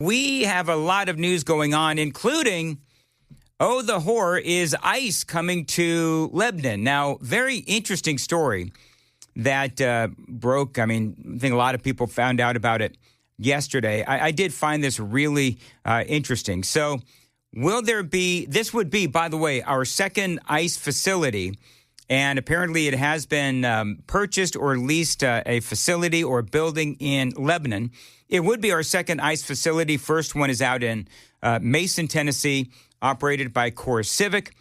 We have a lot of news going on, including, the horror, is ICE coming to Lebanon. Now, very interesting story that broke. I think a lot of people found out about it yesterday. I did find this really interesting. So this would be, by the way, our second ICE facility. And apparently it has been purchased or leased a facility or building in Lebanon. It would be our second ICE facility. First one is out in Mason, Tennessee, operated by Core Civic.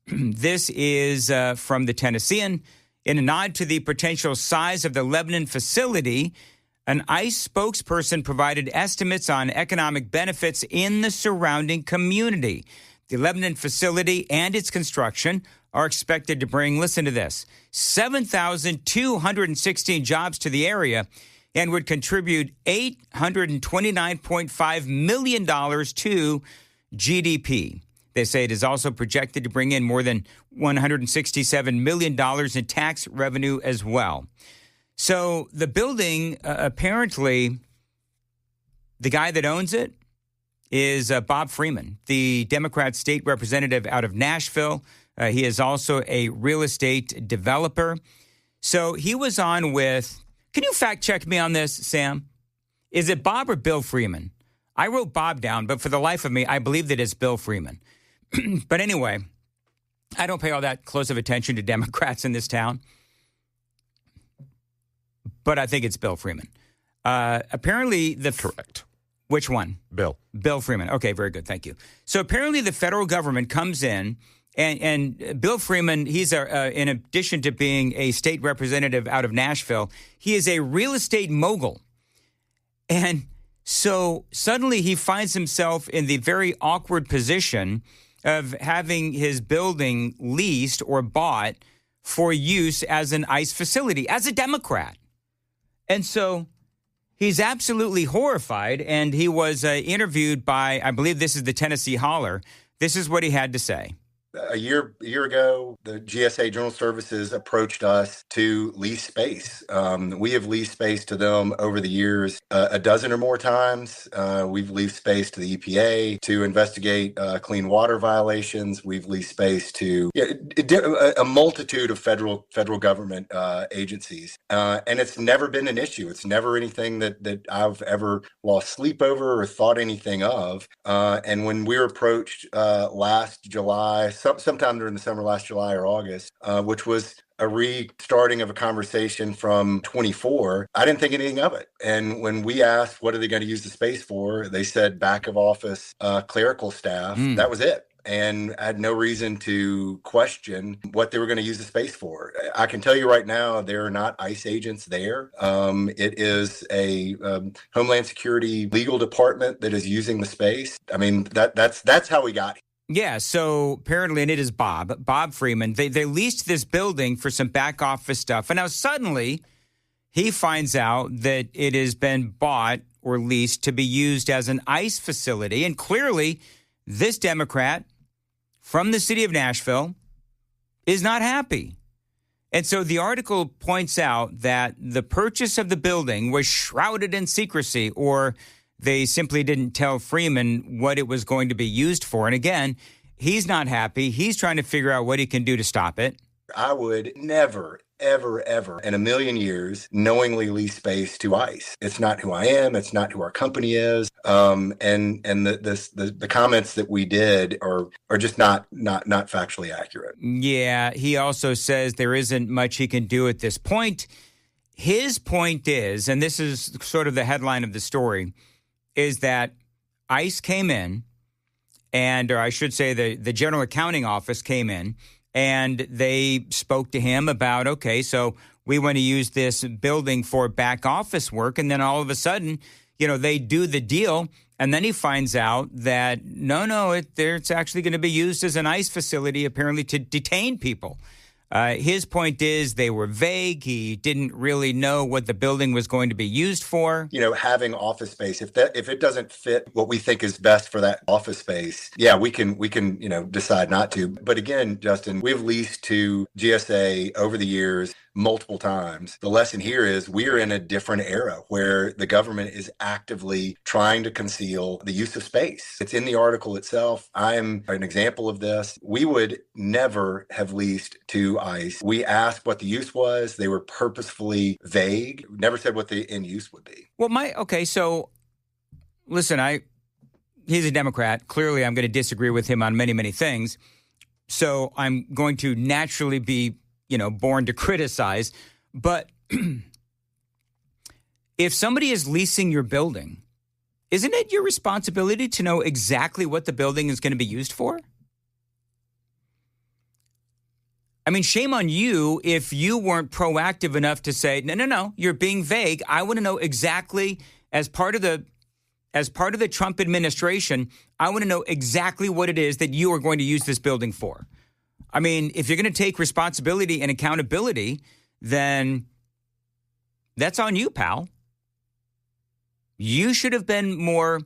This is from the Tennessean. In a nod to the potential size of the Lebanon facility, an ICE spokesperson provided estimates on economic benefits in the surrounding community. The Lebanon facility and its construction are expected to bring, listen to this, 7,216 jobs to the area and would contribute $829.5 million to GDP. They say it is also projected to bring in more than $167 million in tax revenue as well. So the building, apparently, the guy that owns it is Bob Freeman, the Democrat state representative out of Nashville. He is also a real estate developer. So he was on with, can you fact check me on this, Sam? Is it Bob or Bill Freeman? I wrote Bob down, but for the life of me, I believe that it's Bill Freeman. But anyway, I don't pay all that close of attention to Democrats in this town. But I think it's Bill Freeman. Apparently Correct. Which one? Bill Freeman. Okay, very good. Thank you. So apparently the federal government comes in, and Bill Freeman, he's in addition to being a state representative out of Nashville, he is a real estate mogul. And so suddenly he finds himself in the very awkward position of having his building leased or bought for use as an ICE facility, as a Democrat. And so he's absolutely horrified, and he was interviewed by, I believe this is the Tennessee Holler. This is what he had to say. A year ago, the GSA General Services approached us to lease space. We have leased space to them over the years a dozen or more times. We've leased space to the EPA to investigate clean water violations. We've leased space to a multitude of federal government agencies. And it's never been an issue. It's never anything that I've ever lost sleep over or thought anything of. And when we were approached last July, sometime during the summer, last July or August, which was a restarting of a conversation from 24, I didn't think anything of it. And when we asked, what are they going to use the space for? They said back of office clerical staff. That was it. And I had no reason to question what they were going to use the space for. I can tell you right now, there are not ICE agents there. It is a Homeland Security legal department that is using the space. I mean, that's how we got here. Yeah, so apparently, and it is Bob Freeman, they leased this building for some back office stuff. And now suddenly he finds out that it has been bought or leased to be used as an ICE facility. And clearly, this Democrat from the city of Nashville is not happy. And so the article points out that the purchase of the building was shrouded in secrecy, or they simply didn't tell Freeman what it was going to be used for. And again, he's not happy. He's trying to figure out what he can do to stop it. I would never, ever, ever in a million years knowingly lease space to ICE. It's not who I am. It's not who our company is. And the comments that we did are just not factually accurate. Yeah. He also says there isn't much he can do at this point. His point is, and this is sort of the headline of the story, is that ICE came in, or I should say the General Accounting Office came in, and they spoke to him about, okay, so we want to use this building for back office work. And then all of a sudden, they do the deal. And then he finds out that, it's actually going to be used as an ICE facility, apparently to detain people. His point is they were vague. He didn't really know what the building was going to be used for. Having office space, if it doesn't fit what we think is best for that office space, we can decide not to. But again, Justin, we've leased to GSA over the years multiple times. The lesson here is we are in a different era where the government is actively trying to conceal the use of space. It's in the article itself. I'm an example of this. We would never have leased to ICE. We asked what the use was. They were purposefully vague, never said what the end use would be. Well, so listen, he's a Democrat. Clearly, I'm going to disagree with him on many, many things. So I'm going to naturally be, born to criticize. But if somebody is leasing your building, isn't it your responsibility to know exactly what the building is going to be used for? I mean, shame on you if you weren't proactive enough to say, no, you're being vague. I want to know exactly, as part of the Trump administration, I want to know exactly what it is that you are going to use this building for. I mean, if you're going to take responsibility and accountability, then that's on you, pal. You should have been more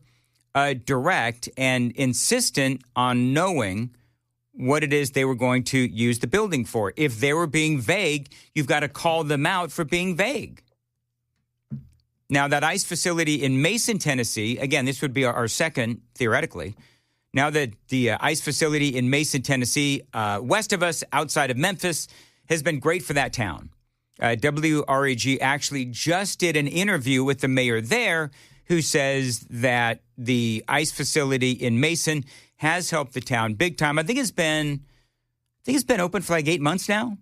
direct and insistent on knowing what it is they were going to use the building for. If they were being vague, you've got to call them out for being vague. Now, that ICE facility in Mason, Tennessee, again, this would be our second, theoretically. Now that the ICE facility in Mason, Tennessee, west of us, outside of Memphis, has been great for that town. WRAG actually just did an interview with the mayor there, who says that the ICE facility in Mason has helped the town big time. I think it's been open for like 8 months now.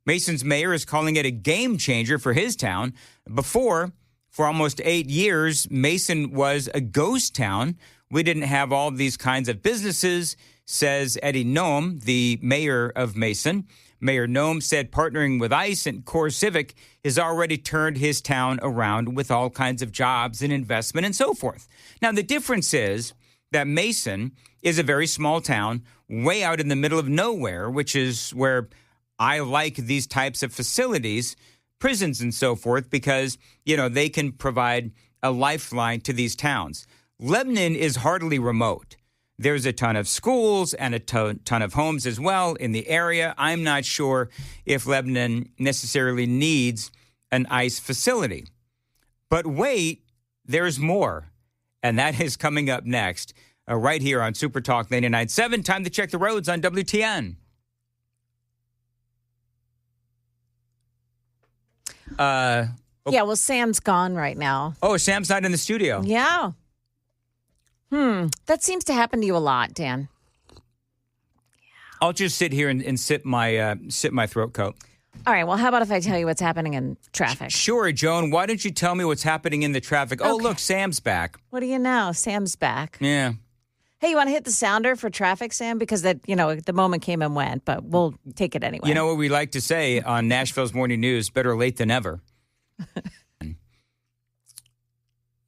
Mason's mayor is calling it a game changer for his town. Before, for almost 8 years, Mason was a ghost town. We didn't have all these kinds of businesses, says Eddie Noem, the mayor of Mason. Mayor Noem said partnering with ICE and Core Civic has already turned his town around with all kinds of jobs and investment and so forth. Now, the difference is that Mason is a very small town way out in the middle of nowhere, which is where I like these types of facilities, prisons and so forth, because, they can provide a lifeline to these towns. Lebanon is hardly remote. There's a ton of schools and a ton of homes as well in the area. I'm not sure if Lebanon necessarily needs an ICE facility. But wait, there's more. And that is coming up next, right here on Super Talk 99.7. Time to check the roads on WTN. Yeah, well, Sam's gone right now. Oh, Sam's not in the studio. Yeah. That seems to happen to you a lot, Dan. I'll just sit here and sip my throat coat. All right, well, how about if I tell you what's happening in traffic? Sure, Joan. Why don't you tell me what's happening in the traffic? Okay. Oh, look, Sam's back. What do you know? Sam's back. Yeah. Hey, you want to hit the sounder for traffic, Sam? Because the moment came and went, but we'll take it anyway. You know what we like to say on Nashville's Morning News, better late than ever.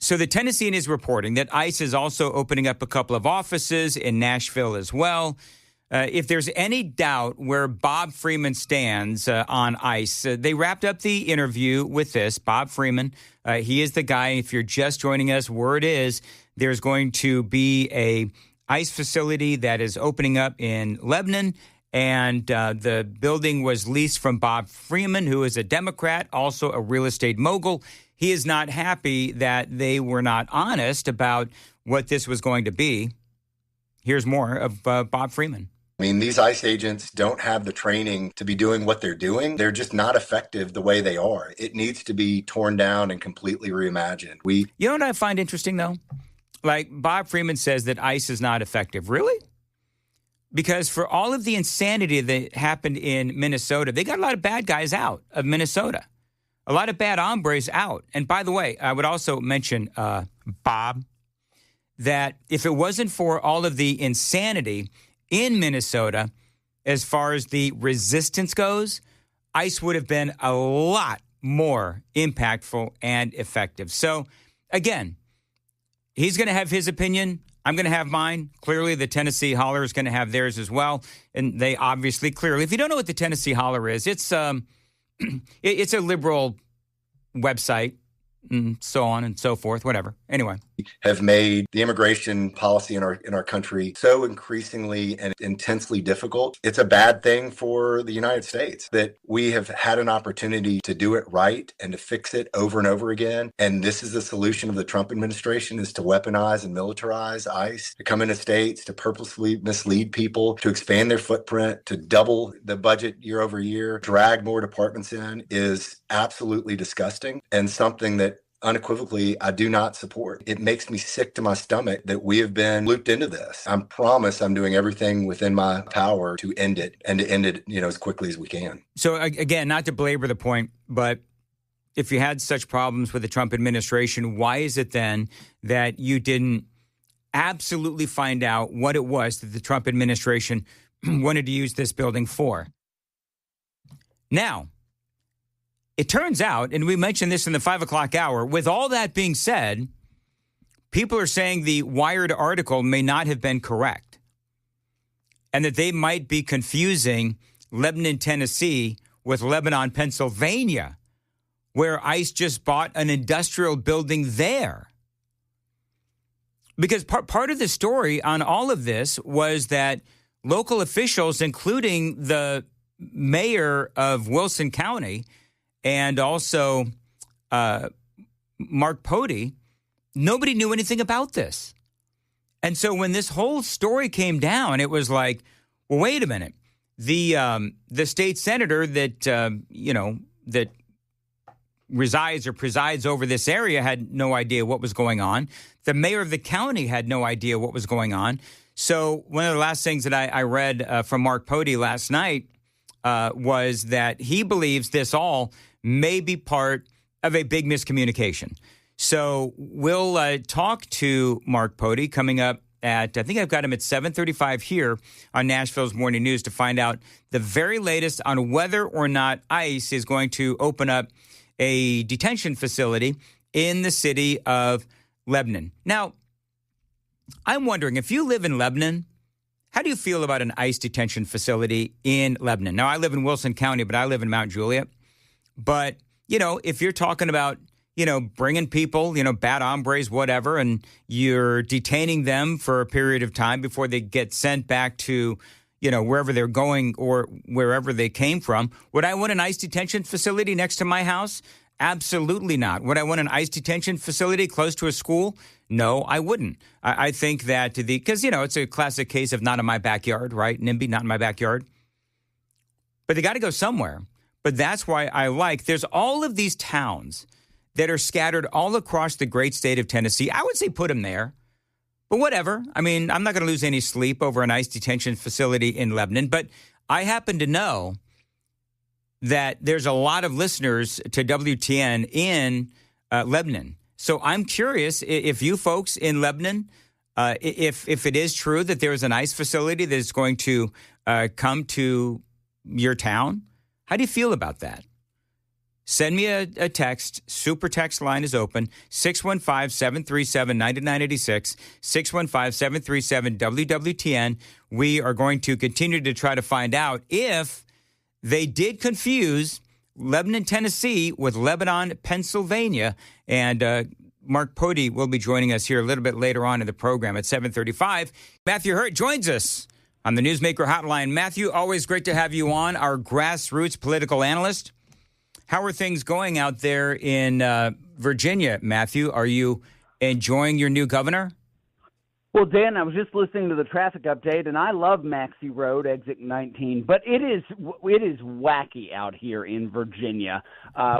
So the Tennessean is reporting that ICE is also opening up a couple of offices in Nashville as well. If there's any doubt where Bob Freeman stands on ICE, they wrapped up the interview with this. Bob Freeman, he is the guy. If you're just joining us, word is there's going to be a ICE facility that is opening up in Lebanon, and the building was leased from Bob Freeman, who is a Democrat, also a real estate mogul. He is not happy that they were not honest about what this was going to be. Here's more of Bob Freeman. I mean, these ICE agents don't have the training to be doing what they're doing. They're just not effective the way they are. It needs to be torn down and completely reimagined. You know what I find interesting, though? Like, Bob Freeman says that ICE is not effective. Really? Because for all of the insanity that happened in Minnesota, they got a lot of bad guys out of Minnesota. A lot of bad hombres out. And by the way, I would also mention, Bob, that if it wasn't for all of the insanity in Minnesota, as far as the resistance goes, ICE would have been a lot more impactful and effective. So, again, he's going to have his opinion. I'm going to have mine. Clearly, the Tennessee Holler is going to have theirs as well. And they obviously, clearly, if you don't know what the Tennessee Holler is, it's a liberal website and so on and so forth, whatever. Anyway. Have made the immigration policy in our country so increasingly and intensely difficult. It's a bad thing for the United States that we have had an opportunity to do it right and to fix it over and over again. And this is the solution of the Trump administration, is to weaponize and militarize ICE, to come into states, to purposefully mislead people, to expand their footprint, to double the budget year over year, drag more departments in, is absolutely disgusting and something that unequivocally I do not support. It makes me sick to my stomach that we have been looped into this. I promise I'm doing everything within my power to end it, and to end it, as quickly as we can. So again, not to belabor the point, but if you had such problems with the Trump administration, why is it then that you didn't absolutely find out what it was that the Trump administration wanted to use this building for? Now, it turns out, and we mentioned this in the 5 o'clock hour, with all that being said, people are saying the Wired article may not have been correct and that they might be confusing Lebanon, Tennessee with Lebanon, Pennsylvania, where ICE just bought an industrial building there. Because part of the story on all of this was that local officials, including the mayor of Wilson County, and also Mark Pody, nobody knew anything about this. And so when this whole story came down, it was like, well, wait a minute. The state senator that, that resides or presides over this area had no idea what was going on. The mayor of the county had no idea what was going on. So one of the last things that I read from Mark Pody last night was that he believes this all may be part of a big miscommunication. So we'll talk to Mark Pody coming up at, I think I've got him at 7:35 here on Nashville's Morning News to find out the very latest on whether or not ICE is going to open up a detention facility in the city of Lebanon. Now, I'm wondering, if you live in Lebanon, how do you feel about an ICE detention facility in Lebanon? Now, I live in Wilson County, but I live in Mount Juliet. But, if you're talking about, bringing people, bad hombres, whatever, and you're detaining them for a period of time before they get sent back to, wherever they're going or wherever they came from. Would I want an ICE detention facility next to my house? Absolutely not. Would I want an ICE detention facility close to a school? No, I wouldn't. I think that because, it's a classic case of not in my backyard, right? NIMBY, not in my backyard. But they got to go somewhere. But that's why there's all of these towns that are scattered all across the great state of Tennessee. I would say put them there. But whatever. I mean, I'm not going to lose any sleep over an ICE detention facility in Lebanon. But I happen to know that there's a lot of listeners to WTN in Lebanon. So I'm curious if you folks in Lebanon, if it is true that there is an ICE facility that is going to come to your town, how do you feel about that? Send me a text. Super text line is open. 615-737-9986. 615-737-WWTN. We are going to continue to try to find out if they did confuse Lebanon, Tennessee with Lebanon, Pennsylvania. And Mark Pody will be joining us here a little bit later on in the program at 7:35. Matthew Hurtt joins us on the Newsmaker Hotline. Matthew, always great to have you on, our grassroots political analyst. How are things going out there in Virginia, Matthew? Are you enjoying your new governor? Well, Dan, I was just listening to the traffic update, and I love Maxey Road, exit 19, but it is wacky out here in Virginia.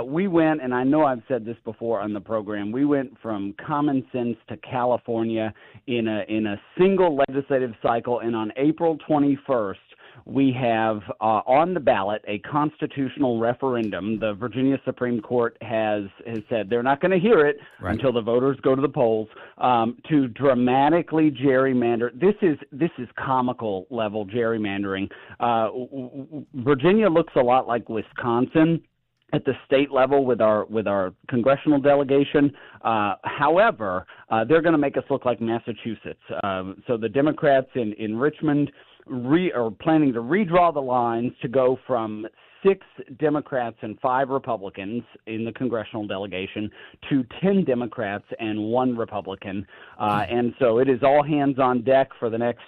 We went, and I know I've said this before on the program, we went from common sense to California in a single legislative cycle, and on April 21st, we have on the ballot a constitutional referendum. The Virginia Supreme Court has said they're not going to hear it until the voters go to the polls to dramatically gerrymander. This is comical level gerrymandering. Virginia looks a lot like Wisconsin at the state level with our congressional delegation. However, they're going to make us look like Massachusetts. So the Democrats in Richmond are planning to redraw the lines to go from 6 Democrats and 5 Republicans in the congressional delegation to 10 Democrats and 1 Republican. And so it is all hands on deck for the next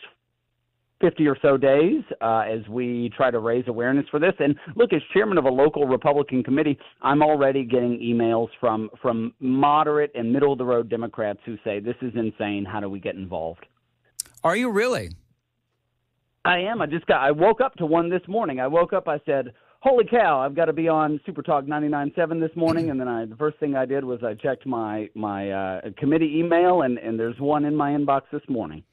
50 or so days as we try to raise awareness for this. And look, as chairman of a local Republican committee, I'm already getting emails from moderate and middle-of-the-road Democrats who say, this is insane. How do we get involved? Are you really? I am. I woke up to one this morning. I said, holy cow, I've got to be on Super Talk 99.7 this morning. And then the first thing I did was I checked my committee email, and there's one in my inbox this morning.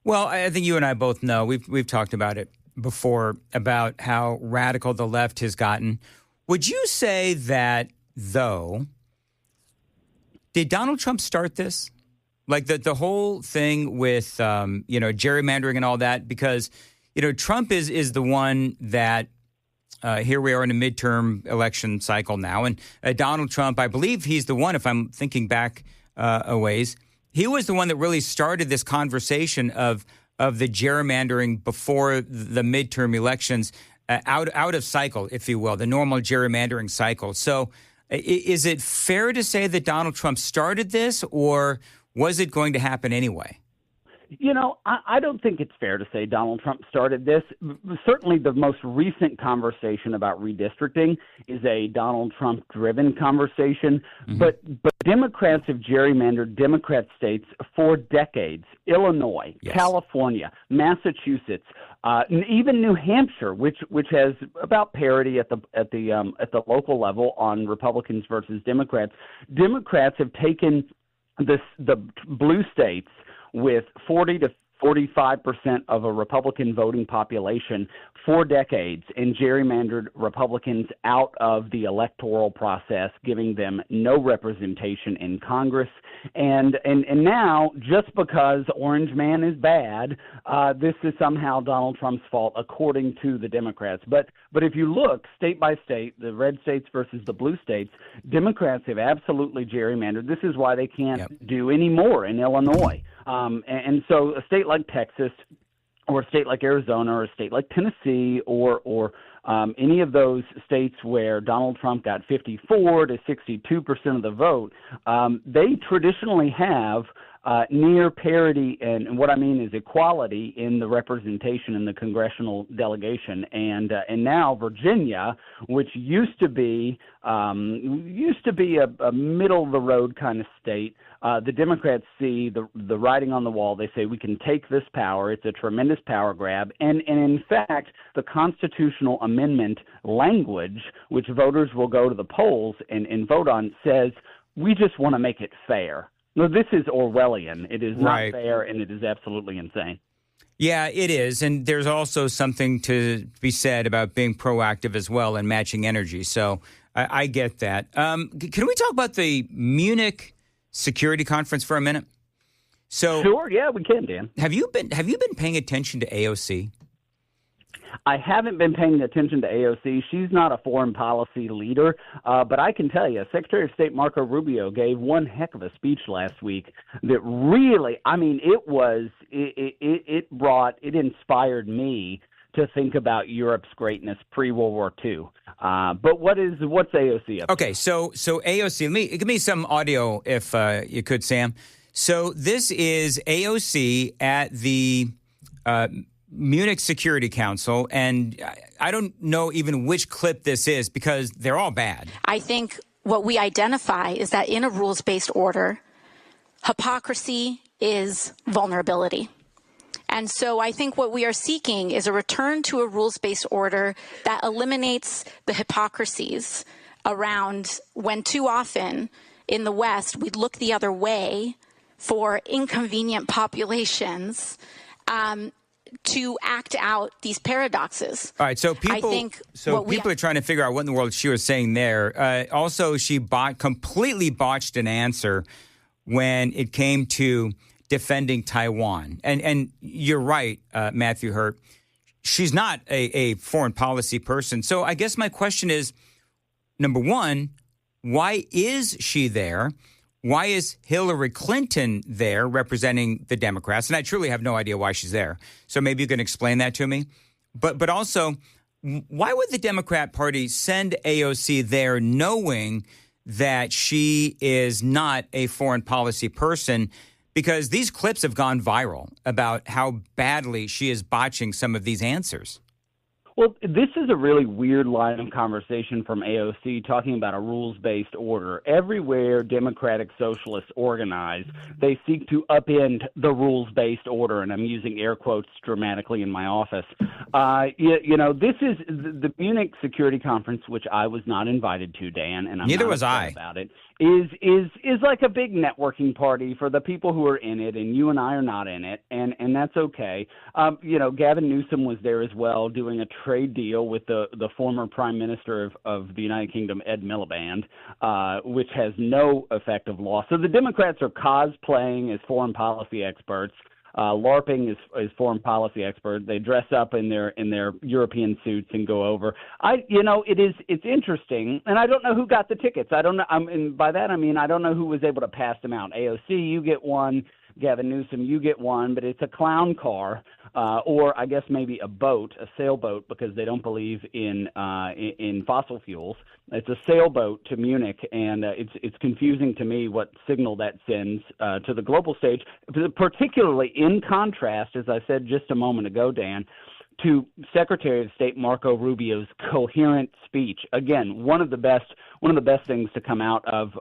Well, I think you and I both know, we've talked about it before, about how radical the left has gotten. Would you say that, though, did Donald Trump start this? Like the whole thing with, gerrymandering and all that? Because, Trump is the one that, here we are in a midterm election cycle now. And Donald Trump, I believe he's the one, if I'm thinking back a ways, he was the one that really started this conversation of the gerrymandering before the midterm elections, out of cycle, if you will, the normal gerrymandering cycle. So is it fair to say that Donald Trump started this, or was it going to happen anyway? I don't think it's fair to say Donald Trump started this. Certainly the most recent conversation about redistricting is a Donald Trump-driven conversation. Mm-hmm. But Democrats have gerrymandered Democrat states for decades. Illinois, yes. California, Massachusetts, even New Hampshire, which has about parity at the local level on Republicans versus Democrats. Democrats have taken the blue states with 40 to 45% of a Republican voting population for decades and gerrymandered Republicans out of the electoral process, giving them no representation in Congress. And now, just because Orange Man is bad, this is somehow Donald Trump's fault, according to the Democrats. But if you look state by state, the red states versus the blue states, Democrats have absolutely gerrymandered. This is why they can't do any more in Illinois. And so a state like Texas, or a state like Arizona, or a state like Tennessee, or any of those states where Donald Trump got 54 to 62% of the vote, they traditionally have near parity, and what I mean is equality in the representation in the congressional delegation. And now Virginia, which used to be a middle of the road kind of state, the Democrats see the writing on the wall. They say we can take this power. It's a tremendous power grab. And in fact, the constitutional amendment language, which voters will go to the polls and vote on, says we just want to make it fair. No, this is Orwellian. It is not fair, and it is absolutely insane. Yeah, it is. And there's also something to be said about being proactive as well and matching energy. So I get that. Can we talk about the Munich Security Conference for a minute? So sure, yeah, we can, Dan. Have you been paying attention to AOC? I haven't been paying attention to AOC. She's not a foreign policy leader, but I can tell you, Secretary of State Marco Rubio gave one heck of a speech last week that really, I mean, it inspired me to think about Europe's greatness pre-World War II. But what's AOC up to? Okay, so AOC, give me some audio if you could, Sam. So this is AOC at the Munich Security Council, and I don't know even which clip this is because they're all bad. I think what we identify is that in a rules-based order, hypocrisy is vulnerability. And so I think what we are seeking is a return to a rules-based order that eliminates the hypocrisies around when too often in the West we look the other way for inconvenient populations to act out these paradoxes. All right, so people are trying to figure out what in the world she was saying there. Also, she completely botched an answer when it came to defending Taiwan. And you're right, Matthew Hurtt. She's not a foreign policy person. So I guess my question is, number one, why is she there? Why is Hillary Clinton there representing the Democrats? And I truly have no idea why she's there. So maybe you can explain that to me. But also, why would the Democrat Party send AOC there knowing that she is not a foreign policy person? Because these clips have gone viral about how badly she is botching some of these answers. Well, this is a really weird line of conversation from AOC talking about a rules-based order. Everywhere Democratic Socialists organize, they seek to upend the rules-based order, and I'm using air quotes dramatically in my office. This is the Munich Security Conference, which I was not invited to, Dan, and I'm Neither not was I. about it. Is like a big networking party for the people who are in it, and you and I are not in it, and that's okay. Gavin Newsom was there as well, doing a trade deal with the former Prime Minister of the United Kingdom, Ed Miliband, which has no effective law. So the Democrats are cosplaying as foreign policy experts. LARPing is foreign policy expert. They dress up in their European suits and go over. It's interesting, and I don't know who got the tickets. I don't know. And by that I mean I don't know who was able to pass them out. AOC, you get one. Gavin Newsom, you get one, but it's a clown car, or I guess maybe a sailboat, because they don't believe in fossil fuels. It's a sailboat to Munich, and it's confusing to me what signal that sends to the global stage, particularly in contrast, as I said just a moment ago, Dan, to Secretary of State Marco Rubio's coherent speech. Again, one of the best things to come out of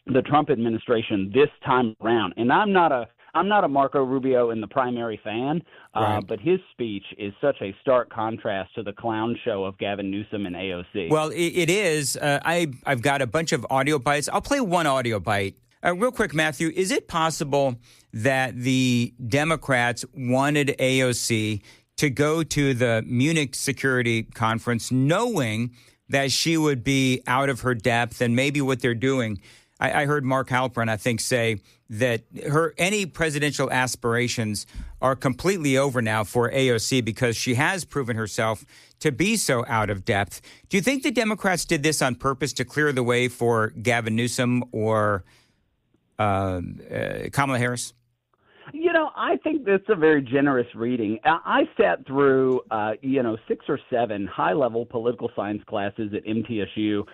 the Trump administration this time around. And I'm not a Marco Rubio in the primary fan, right. But his speech is such a stark contrast to the clown show of Gavin Newsom and AOC. Well, it is. I've got a bunch of audio bites. I'll play one audio bite. Real quick, Matthew, is it possible that the Democrats wanted AOC to go to the Munich Security Conference knowing that she would be out of her depth and maybe what they're doing? I heard Mark Halperin, I think, say that any presidential aspirations are completely over now for AOC because she has proven herself to be so out of depth. Do you think the Democrats did this on purpose to clear the way for Gavin Newsom or Kamala Harris? I think that's a very generous reading. I sat through, 6 or 7 high-level political science classes at MTSU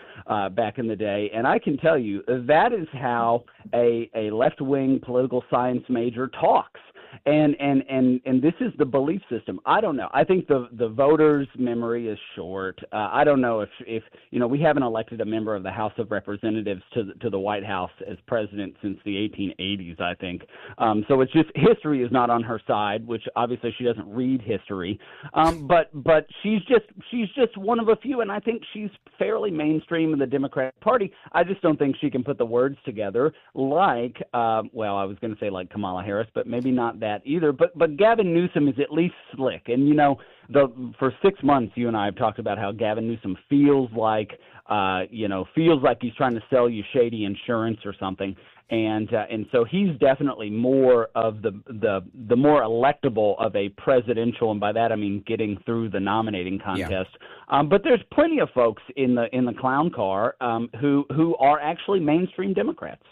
back in the day, and I can tell you that is how a left-wing political science major talks. And this is the belief system. I don't know. I think the voters' memory is short. I don't know if we haven't elected a member of the House of Representatives to the White House as president since the 1880s, I think. So it's just history is not on her side, which obviously she doesn't read history. But she's just one of a few, and I think she's fairly mainstream in the Democratic Party. I just don't think she can put the words together like, I was going to say like Kamala Harris, but maybe not that either. But Gavin Newsom is at least slick. And, for 6 months, you and I have talked about how Gavin Newsom feels like he's trying to sell you shady insurance or something. And so he's definitely more of the more electable of a presidential, and by that I mean getting through the nominating contest. Yeah. But there's plenty of folks in the clown car who are actually mainstream Democrats.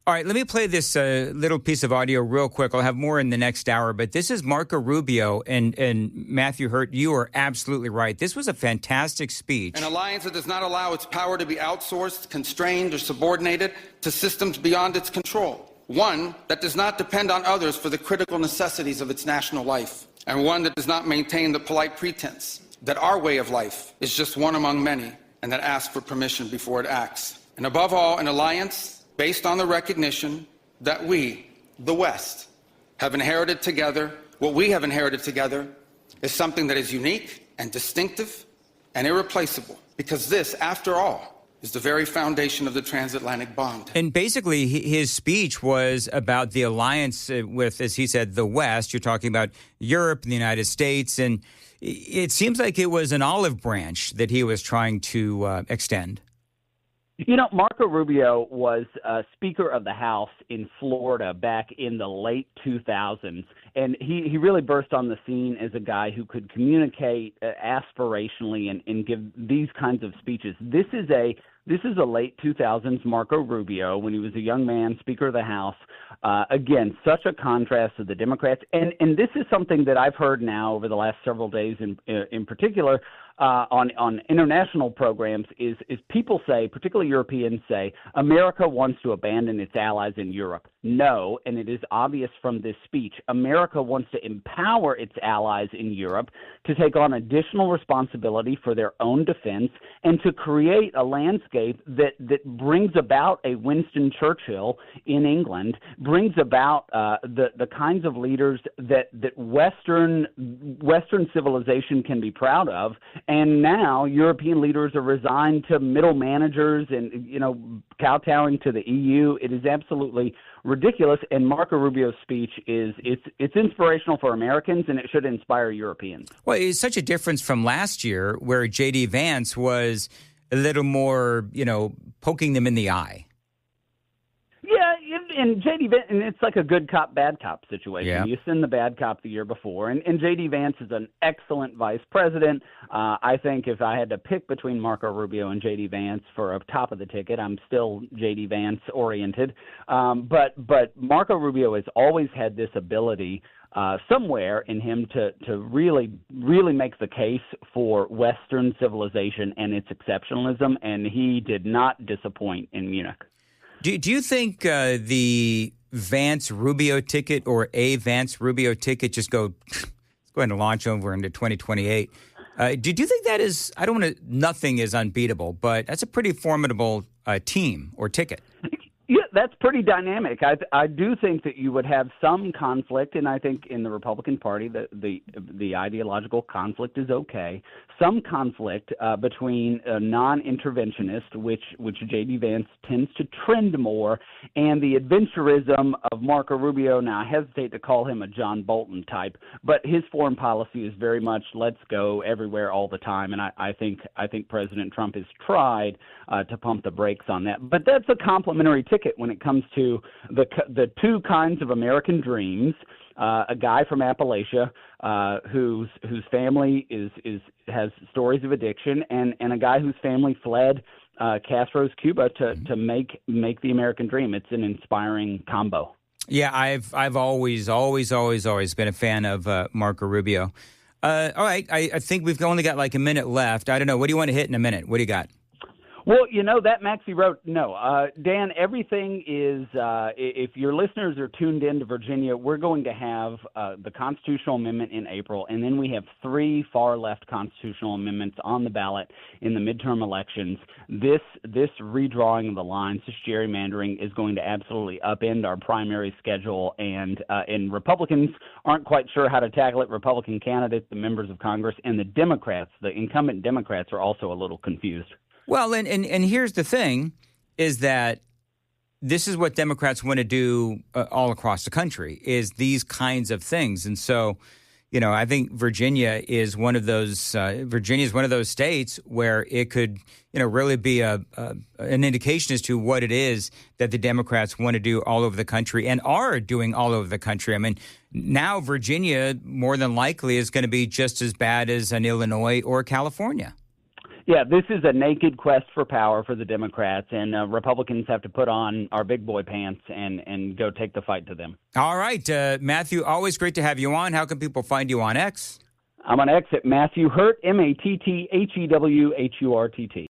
All right, let me play this little piece of audio real quick. I'll have more in the next hour, but this is Marco Rubio and Matthew Hurtt. You are absolutely right. This was a fantastic speech. An alliance that does not allow its power to be outsourced, constrained, or subordinated to systems beyond its control. One that does not depend on others for the critical necessities of its national life. And one that does not maintain the polite pretense that our way of life is just one among many and that asks for permission before it acts. And above all, an alliance based on the recognition that we, the West, have inherited together. What we have inherited together is something that is unique and distinctive and irreplaceable, because this, after all, is the very foundation of the transatlantic bond. And basically, his speech was about the alliance with, as he said, the West. You're talking about Europe and the United States, and it seems like it was an olive branch that he was trying to extend. Marco Rubio was Speaker of the House in Florida back in the late 2000s, and he really burst on the scene as a guy who could communicate aspirationally and give these kinds of speeches. This is a This is a late 2000s Marco Rubio when he was a young man, Speaker of the House. Again, such a contrast to the Democrats. And this is something that I've heard now over the last several days in particular on international programs is people say, particularly Europeans say, America wants to abandon its allies in Europe. No, and it is obvious from this speech, America wants to empower its allies in Europe to take on additional responsibility for their own defense and to create a landscape that brings about a Winston Churchill in England, brings about the kinds of leaders that Western civilization can be proud of. And now European leaders are resigned to middle managers and, kowtowing to the EU. It is absolutely ridiculous. And Marco Rubio's speech it's inspirational for Americans, and it should inspire Europeans. Well, it's such a difference from last year where J.D. Vance was a little more, poking them in the eye. Yeah, and J.D. Vance, and it's like a good cop, bad cop situation. Yeah. You send the bad cop the year before, and J.D. Vance is an excellent vice president. I think if I had to pick between Marco Rubio and J.D. Vance for a top of the ticket, I'm still J.D. Vance oriented. But Marco Rubio has always had this ability somewhere in him to really, really make the case for Western civilization and its exceptionalism, and he did not disappoint in Munich. Do you think the Vance-Rubio ticket or a Vance-Rubio ticket just go ahead and launch over into 2028? Do you think that is, nothing is unbeatable, but that's a pretty formidable team or ticket? Yeah, that's pretty dynamic. I do think that you would have some conflict, and I think in the Republican Party the ideological conflict is okay. Some conflict between a non-interventionist, which J.D. Vance tends to trend more, and the adventurism of Marco Rubio. Now, I hesitate to call him a John Bolton type, but his foreign policy is very much let's go everywhere all the time, and I think President Trump has tried to pump the brakes on that. But that's a complementary ticket when it comes to the two kinds of American dreams. A guy from Appalachia whose family has stories of addiction, and a guy whose family fled Castro's Cuba to make the American dream. It's an inspiring combo. Yeah, I've always been a fan of Marco Rubio. All right, I think we've only got like a minute left. I don't know. What do you want to hit in a minute? What do you got? Well, that Maxie wrote, no. Dan, everything is, if your listeners are tuned in to Virginia, we're going to have the constitutional amendment in April, and then we have 3 far-left constitutional amendments on the ballot in the midterm elections. This redrawing of the lines, this gerrymandering, is going to absolutely upend our primary schedule, and Republicans aren't quite sure how to tackle it. Republican candidates, the members of Congress, and the Democrats, the incumbent Democrats, are also a little confused. Well, and here's the thing, is that this is what Democrats want to do all across the country, is these kinds of things. And so, I think Virginia is one of those states where it could, really be an indication as to what it is that the Democrats want to do all over the country and are doing all over the country. I mean, now Virginia more than likely is going to be just as bad as an Illinois or California. Yeah, this is a naked quest for power for the Democrats, and Republicans have to put on our big boy pants and go take the fight to them. All right, Matthew, always great to have you on. How can people find you on X? I'm on X at Matthew Hurtt, MatthewHurtt.